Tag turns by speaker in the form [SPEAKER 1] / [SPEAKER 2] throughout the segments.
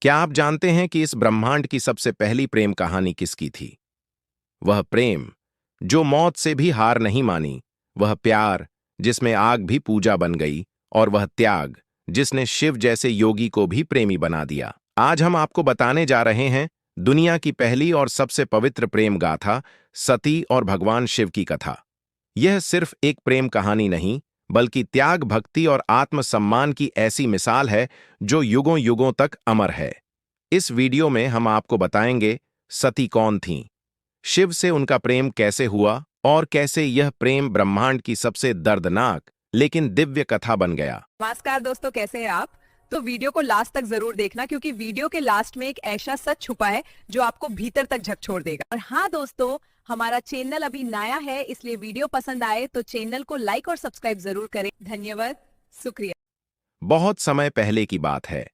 [SPEAKER 1] क्या आप जानते हैं कि इस ब्रह्मांड की सबसे पहली प्रेम कहानी किसकी थी? वह प्रेम जो मौत से भी हार नहीं मानी, वह प्यार जिसमें आग भी पूजा बन गई, और वह त्याग जिसने शिव जैसे योगी को भी प्रेमी बना दिया। आज हम आपको बताने जा रहे हैं दुनिया की पहली और सबसे पवित्र प्रेम गाथा, सती और भगवान शिव की कथा। यह सिर्फ एक प्रेम कहानी नहीं, बल्कि त्याग, भक्ति और आत्मसम्मान की ऐसी मिसाल है जो युगों युगों तक अमर है। इस वीडियो में हम आपको बताएंगे सती कौन थीं, शिव से उनका प्रेम कैसे हुआ और कैसे यह प्रेम ब्रह्मांड की सबसे दर्दनाक लेकिन दिव्य कथा बन गया।
[SPEAKER 2] नमस्कार दोस्तों, कैसे हैं आप? तो वीडियो को लास्ट तक जरूर देखना, क्योंकि वीडियो के लास्ट में एक ऐसा सच छुपा है जो आपको भीतर तक झकझोर देगा। और हाँ दोस्तों, हमारा चैनल अभी नया है, इसलिए वीडियो पसंद आए तो चैनल को लाइक और सब्सक्राइब जरूर करें। धन्यवाद, शुक्रिया।
[SPEAKER 1] बहुत समय पहले की बात है।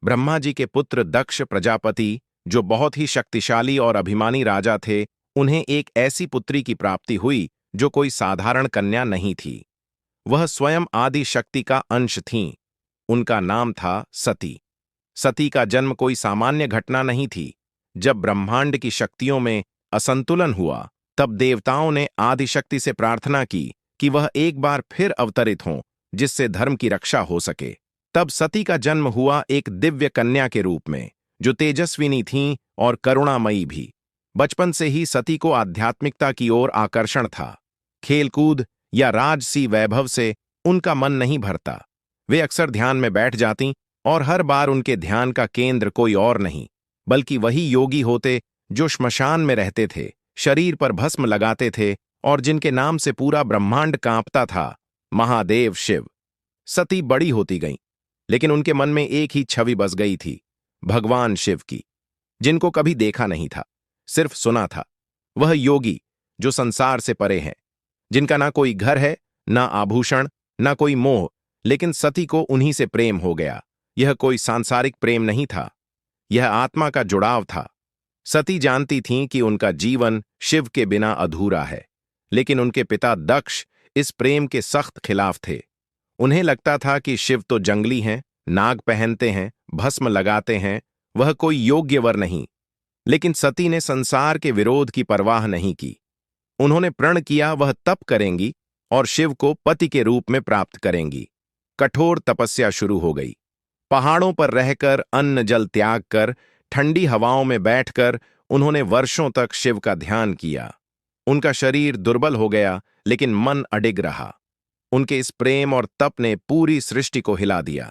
[SPEAKER 1] ब्रह्मा जी के पुत्र दक्ष प्रजापति, जो बहुत ही शक्तिशाली और अभिमानी राजा थे, उन्हें एक ऐसी पुत्री की प्राप्ति हुई जो कोई साधारण कन्या नहीं थी। वह स्वयं आदि शक्ति का अंश थीं। उनका नाम था सती। सती का जन्म कोई सामान्य घटना नहीं थी। जब ब्रह्मांड की शक्तियों में असंतुलन हुआ, तब देवताओं ने आदिशक्ति से प्रार्थना की कि वह एक बार फिर अवतरित हों, जिससे धर्म की रक्षा हो सके। तब सती का जन्म हुआ एक दिव्य कन्या के रूप में, जो तेजस्विनी थीं और करुणामयी भी। बचपन से ही सती को आध्यात्मिकता की ओर आकर्षण था। खेलकूद या राजसी वैभव से उनका मन नहीं भरता। वे अक्सर ध्यान में बैठ जातीं, और हर बार उनके ध्यान का केंद्र कोई और नहीं, बल्कि वही योगी होते जो श्मशान में रहते थे, शरीर पर भस्म लगाते थे और जिनके नाम से पूरा ब्रह्मांड कांपता था, महादेव शिव। सती बड़ी होती गईं, लेकिन उनके मन में एक ही छवि बस गई थी, भगवान शिव की, जिनको कभी देखा नहीं था, सिर्फ सुना था। वह योगी जो संसार से परे हैं, जिनका ना कोई घर है, ना आभूषण, ना कोई मोह, लेकिन सती को उन्हीं से प्रेम हो गया। यह कोई सांसारिक प्रेम नहीं था, यह आत्मा का जुड़ाव था। सती जानती थीं कि उनका जीवन शिव के बिना अधूरा है, लेकिन उनके पिता दक्ष इस प्रेम के सख्त खिलाफ थे। उन्हें लगता था कि शिव तो जंगली हैं, नाग पहनते हैं, भस्म लगाते हैं, वह कोई योग्य वर नहीं। लेकिन सती ने संसार के विरोध की परवाह नहीं की। उन्होंने प्रण किया वह तप करेंगी और शिव को पति के रूप में प्राप्त करेंगी। कठोर तपस्या शुरू हो गई। पहाड़ों पर रहकर, अन्न जल त्याग कर, ठंडी हवाओं में बैठकर उन्होंने वर्षों तक शिव का ध्यान किया। उनका शरीर दुर्बल हो गया, लेकिन मन अडिग रहा। उनके इस प्रेम और तप ने पूरी सृष्टि को हिला दिया।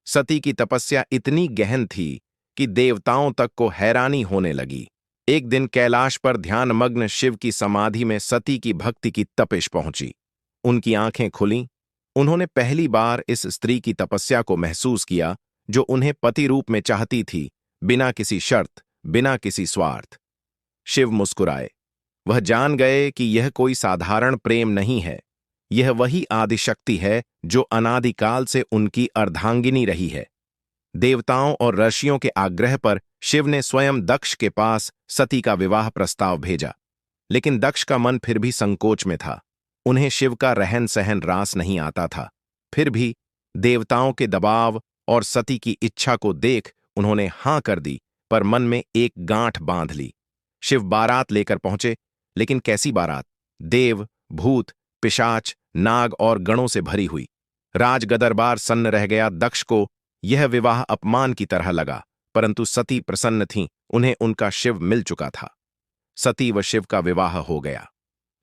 [SPEAKER 1] सती की तपस्या इतनी गहन थी कि देवताओं तक को हैरानी होने लगी। एक दिन कैलाश पर ध्यानमग्न शिव की समाधि में सती की भक्ति की तपिश पहुंची। उनकी आंखें खुलीं। उन्होंने पहली बार इस स्त्री की तपस्या को महसूस किया, जो उन्हें पति रूप में चाहती थी, बिना किसी शर्त, बिना किसी स्वार्थ। शिव मुस्कुराए। वह जान गए कि यह कोई साधारण प्रेम नहीं है। यह वही आदिशक्ति है जो अनादिकाल से उनकी अर्धांगिनी रही है। देवताओं और ऋषियों के आग्रह पर शिव ने स्वयं दक्ष के पास सती का विवाह प्रस्ताव भेजा, लेकिन दक्ष का मन फिर भी संकोच में था। उन्हें शिव का रहन सहन रास नहीं आता था। फिर भी देवताओं के दबाव और सती की इच्छा को देख उन्होंने हां कर दी, पर मन में एक गांठ बांध ली। शिव बारात लेकर पहुंचे, लेकिन कैसी बारात? देव, भूत, पिशाच, नाग और गणों से भरी हुई। राजगदरबार सन्न रह गया। दक्ष को यह विवाह अपमान की तरह लगा, परंतु सती प्रसन्न थीं। उन्हें उनका शिव मिल चुका था। सती व शिव का विवाह हो गया,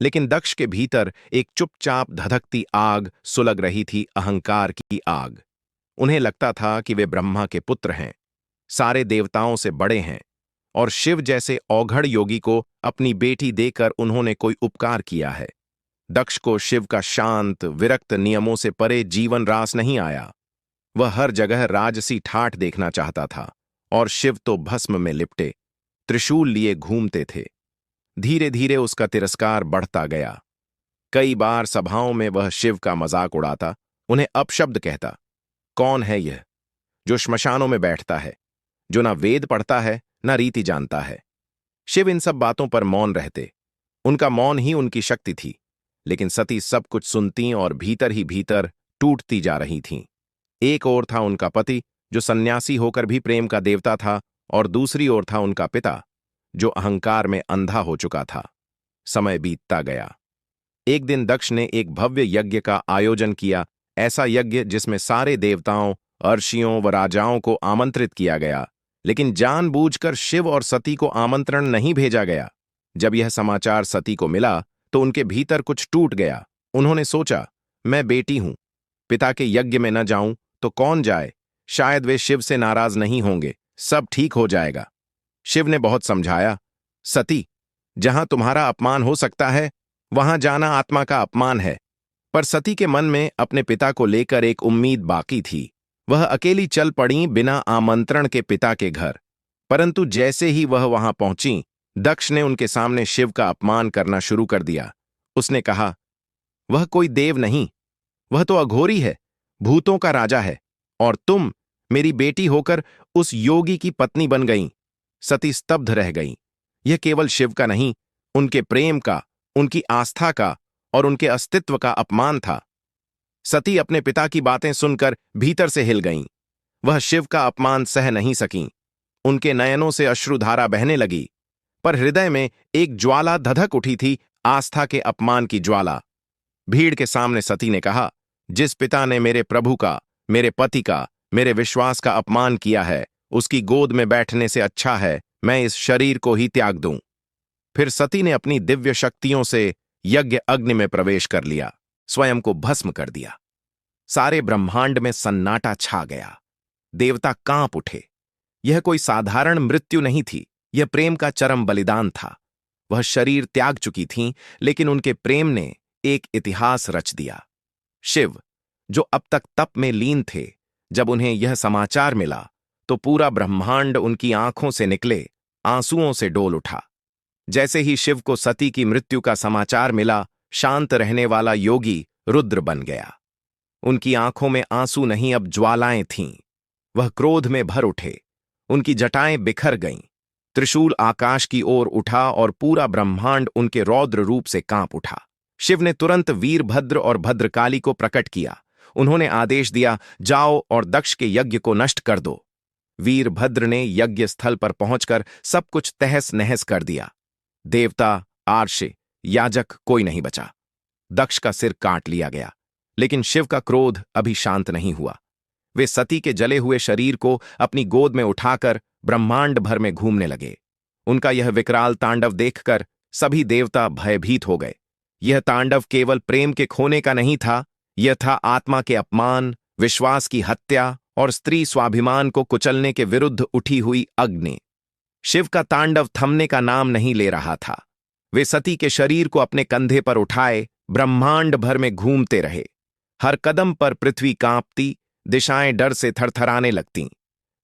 [SPEAKER 1] लेकिन दक्ष के भीतर एक चुपचाप धधकती आग सुलग रही थी, अहंकार की आग। उन्हें लगता था कि वे ब्रह्मा के पुत्र हैं, सारे देवताओं से बड़े हैं, और शिव जैसे औघड़ योगी को अपनी बेटी देकर उन्होंने कोई उपकार किया है। दक्ष को शिव का शांत, विरक्त, नियमों से परे जीवन रास नहीं आया। वह हर जगह राजसी ठाठ देखना चाहता था, और शिव तो भस्म में लिपटे, त्रिशूल लिए घूमते थे। धीरे धीरे उसका तिरस्कार बढ़ता गया। कई बार सभाओं में वह शिव का मजाक उड़ाता, उन्हें अपशब्द कहता। कौन है यह जो श्मशानों में बैठता है, जो ना वेद पढ़ता है, ना रीति जानता है? शिव इन सब बातों पर मौन रहते। उनका मौन ही उनकी शक्ति थी। लेकिन सती सब कुछ सुनती और भीतर ही भीतर टूटती जा रही थीं। एक ओर था उनका पति, जो सन्यासी होकर भी प्रेम का देवता था, और दूसरी ओर था उनका पिता, जो अहंकार में अंधा हो चुका था। समय बीतता गया। एक दिन दक्ष ने एक भव्य यज्ञ का आयोजन किया, ऐसा यज्ञ जिसमें सारे देवताओं, अर्षियों व राजाओं को आमंत्रित किया गया, लेकिन जानबूझकर शिव और सती को आमंत्रण नहीं भेजा गया। जब यह समाचार सती को मिला तो उनके भीतर कुछ टूट गया। उन्होंने सोचा, मैं बेटी हूं, पिता के यज्ञ में न जाऊं तो कौन जाए, शायद वे शिव से नाराज नहीं होंगे, सब ठीक हो जाएगा। शिव ने बहुत समझाया, सती, जहां तुम्हारा अपमान हो सकता है वहां जाना आत्मा का अपमान है। पर सती के मन में अपने पिता को लेकर एक उम्मीद बाकी थी। वह अकेली चल पड़ी बिना आमंत्रण के पिता के घर। परंतु जैसे ही वह वहां पहुंची, दक्ष ने उनके सामने शिव का अपमान करना शुरू कर दिया। उसने कहा, वह कोई देव नहीं, वह तो अघोरी है, भूतों का राजा है, और तुम मेरी बेटी होकर उस योगी की पत्नी बन गईं। सती स्तब्ध रह गईं। यह केवल शिव का नहीं, उनके प्रेम का, उनकी आस्था का और उनके अस्तित्व का अपमान था। सती अपने पिता की बातें सुनकर भीतर से हिल गईं। वह शिव का अपमान सह नहीं सकीं। उनके नयनों से अश्रुधारा बहने लगी, पर हृदय में एक ज्वाला धधक उठी थी, आस्था के अपमान की ज्वाला। भीड़ के सामने सती ने कहा, जिस पिता ने मेरे प्रभु का, मेरे पति का, मेरे विश्वास का अपमान किया है, उसकी गोद में बैठने से अच्छा है मैं इस शरीर को ही त्याग दूं। फिर सती ने अपनी दिव्य शक्तियों से यज्ञ अग्नि में प्रवेश कर लिया, स्वयं को भस्म कर दिया। सारे ब्रह्मांड में सन्नाटा छा गया। देवता कांप उठे। यह कोई साधारण मृत्यु नहीं थी, यह प्रेम का चरम बलिदान था। वह शरीर त्याग चुकी थीं, लेकिन उनके प्रेम ने एक इतिहास रच दिया। शिव, जो अब तक तप में लीन थे, जब उन्हें यह समाचार मिला तो पूरा ब्रह्मांड उनकी आंखों से निकले आंसुओं से डोल उठा। जैसे ही शिव को सती की मृत्यु का समाचार मिला, शांत रहने वाला योगी रुद्र बन गया। उनकी आंखों में आंसू नहीं, अब ज्वालाएं थीं। वह क्रोध में भर उठे। उनकी जटाएं बिखर गईं। त्रिशूल आकाश की ओर उठा और पूरा ब्रह्मांड उनके रौद्र रूप से कांप उठा। शिव ने तुरंत वीरभद्र और भद्रकाली को प्रकट किया। उन्होंने आदेश दिया, जाओ और दक्ष के यज्ञ को नष्ट कर दो। वीरभद्र ने यज्ञ स्थल पर पहुंचकर सब कुछ तहस नहस कर दिया। देवता, आर्षे, याजक कोई नहीं बचा। दक्ष का सिर काट लिया गया, लेकिन शिव का क्रोध अभी शांत नहीं हुआ। वे सती के जले हुए शरीर को अपनी गोद में उठाकर ब्रह्मांड भर में घूमने लगे। उनका यह विकराल तांडव देखकर सभी देवता भयभीत हो गए। यह तांडव केवल प्रेम के खोने का नहीं था, यह था आत्मा के अपमान, विश्वास की हत्या और स्त्री स्वाभिमान को कुचलने के विरुद्ध उठी हुई अग्नि। शिव का तांडव थमने का नाम नहीं ले रहा था। वे सती के शरीर को अपने कंधे पर उठाए ब्रह्मांड भर में घूमते रहे। हर कदम पर पृथ्वी कांपती, दिशाएं डर से थरथराने लगतीं।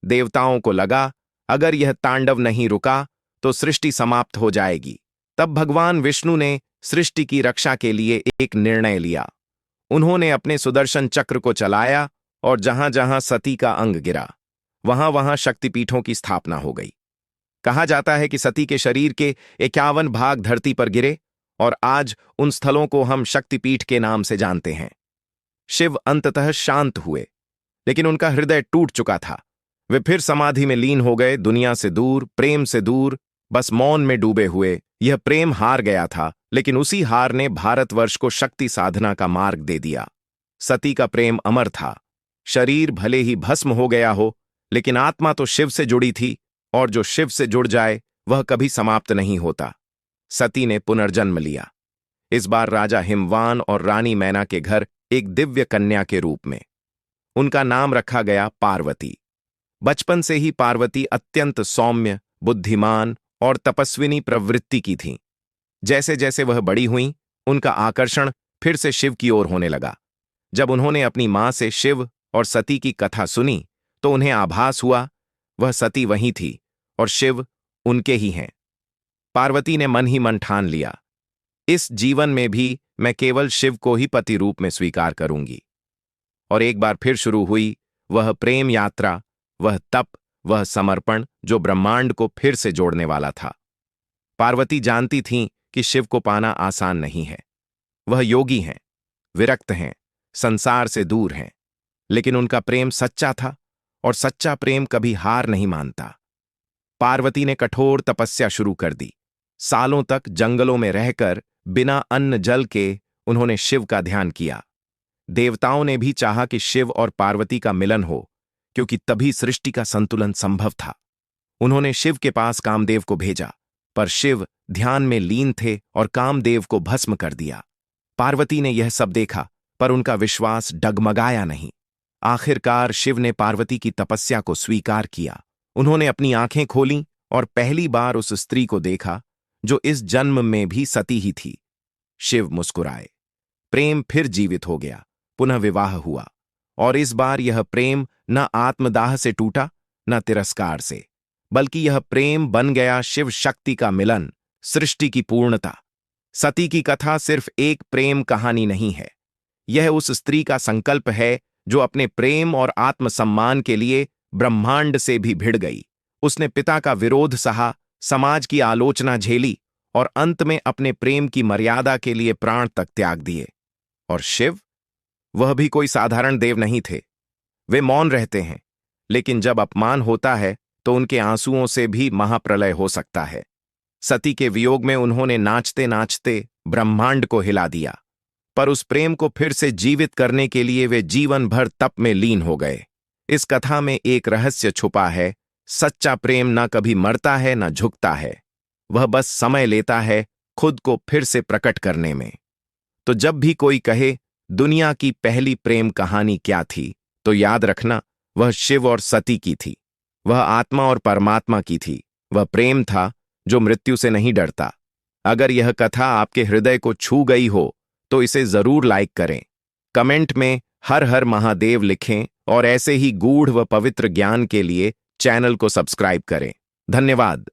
[SPEAKER 1] देवताओं को लगा, अगर यह तांडव नहीं रुका तो सृष्टि समाप्त हो जाएगी। तब भगवान विष्णु ने सृष्टि की रक्षा के लिए एक निर्णय लिया। उन्होंने अपने सुदर्शन चक्र को चलाया और जहां जहां सती का अंग गिरा, वहां वहां शक्तिपीठों की स्थापना हो गई। कहा जाता है कि सती के शरीर के 51 भाग धरती पर गिरे और आज उन स्थलों को हम शक्तिपीठ के नाम से जानते हैं। शिव अंततः शांत हुए, लेकिन उनका हृदय टूट चुका था। वे फिर समाधि में लीन हो गए, दुनिया से दूर, प्रेम से दूर, बस मौन में डूबे हुए। यह प्रेम हार गया था, लेकिन उसी हार ने भारतवर्ष को शक्ति साधना का मार्ग दे दिया। सती का प्रेम अमर था। शरीर भले ही भस्म हो गया हो, लेकिन आत्मा तो शिव से जुड़ी थी, और जो शिव से जुड़ जाए वह कभी समाप्त नहीं होता। सती ने पुनर्जन्म लिया, इस बार राजा हिमवान और रानी मैना के घर एक दिव्य कन्या के रूप में। उनका नाम रखा गया पार्वती। बचपन से ही पार्वती अत्यंत सौम्य, बुद्धिमान और तपस्विनी प्रवृत्ति की थीं। जैसे जैसे वह बड़ी हुईं, उनका आकर्षण फिर से शिव की ओर होने लगा। जब उन्होंने अपनी मां से शिव और सती की कथा सुनी तो उन्हें आभास हुआ वह सती वही थी और शिव उनके ही हैं। पार्वती ने मन ही मन ठान लिया, इस जीवन में भी मैं केवल शिव को ही पति रूप में स्वीकार करूंगी। और एक बार फिर शुरू हुई वह प्रेम यात्रा, वह तप, वह समर्पण जो ब्रह्मांड को फिर से जोड़ने वाला था। पार्वती जानती थीं कि शिव को पाना आसान नहीं है। वह योगी हैं, विरक्त हैं, संसार से दूर हैं, लेकिन उनका प्रेम सच्चा था और सच्चा प्रेम कभी हार नहीं मानता। पार्वती ने कठोर तपस्या शुरू कर दी। सालों तक जंगलों में रहकर बिना अन्न जल के उन्होंने शिव का ध्यान किया। देवताओं ने भी चाहा कि शिव और पार्वती का मिलन हो, क्योंकि तभी सृष्टि का संतुलन संभव था। उन्होंने शिव के पास कामदेव को भेजा, पर शिव ध्यान में लीन थे और कामदेव को भस्म कर दिया। पार्वती ने यह सब देखा, पर उनका विश्वास डगमगाया नहीं। आखिरकार शिव ने पार्वती की तपस्या को स्वीकार किया। उन्होंने अपनी आंखें खोलीं और पहली बार उस स्त्री को देखा जो इस जन्म में भी सती ही थी। शिव मुस्कुराए। प्रेम फिर जीवित हो गया। पुनः विवाह हुआ, और इस बार यह प्रेम न आत्मदाह से टूटा, न तिरस्कार से, बल्कि यह प्रेम बन गया शिव शक्ति का मिलन, सृष्टि की पूर्णता। सती की कथा सिर्फ एक प्रेम कहानी नहीं है, यह उस स्त्री का संकल्प है जो अपने प्रेम और आत्मसम्मान के लिए ब्रह्मांड से भी भिड़ गई। उसने पिता का विरोध सहा, समाज की आलोचना झेली और अंत में अपने प्रेम की मर्यादा के लिए प्राण तक त्याग दिए। और शिव, वह भी कोई साधारण देव नहीं थे। वे मौन रहते हैं, लेकिन जब अपमान होता है तो उनके आंसुओं से भी महाप्रलय हो सकता है। सती के वियोग में उन्होंने नाचते नाचते ब्रह्मांड को हिला दिया, पर उस प्रेम को फिर से जीवित करने के लिए वे जीवन भर तप में लीन हो गए। इस कथा में एक रहस्य छुपा है। सच्चा प्रेम न कभी मरता है न झुकता है, वह बस समय लेता है खुद को फिर से प्रकट करने में। तो जब भी कोई कहे दुनिया की पहली प्रेम कहानी क्या थी, तो याद रखना, वह शिव और सती की थी। वह आत्मा और परमात्मा की थी। वह प्रेम था जो मृत्यु से नहीं डरता। अगर यह कथा आपके हृदय को छू गई हो तो इसे जरूर लाइक करें। कमेंट में हर हर महादेव लिखें और ऐसे ही गूढ़ व पवित्र ज्ञान के लिए चैनल को सब्सक्राइब करें। धन्यवाद।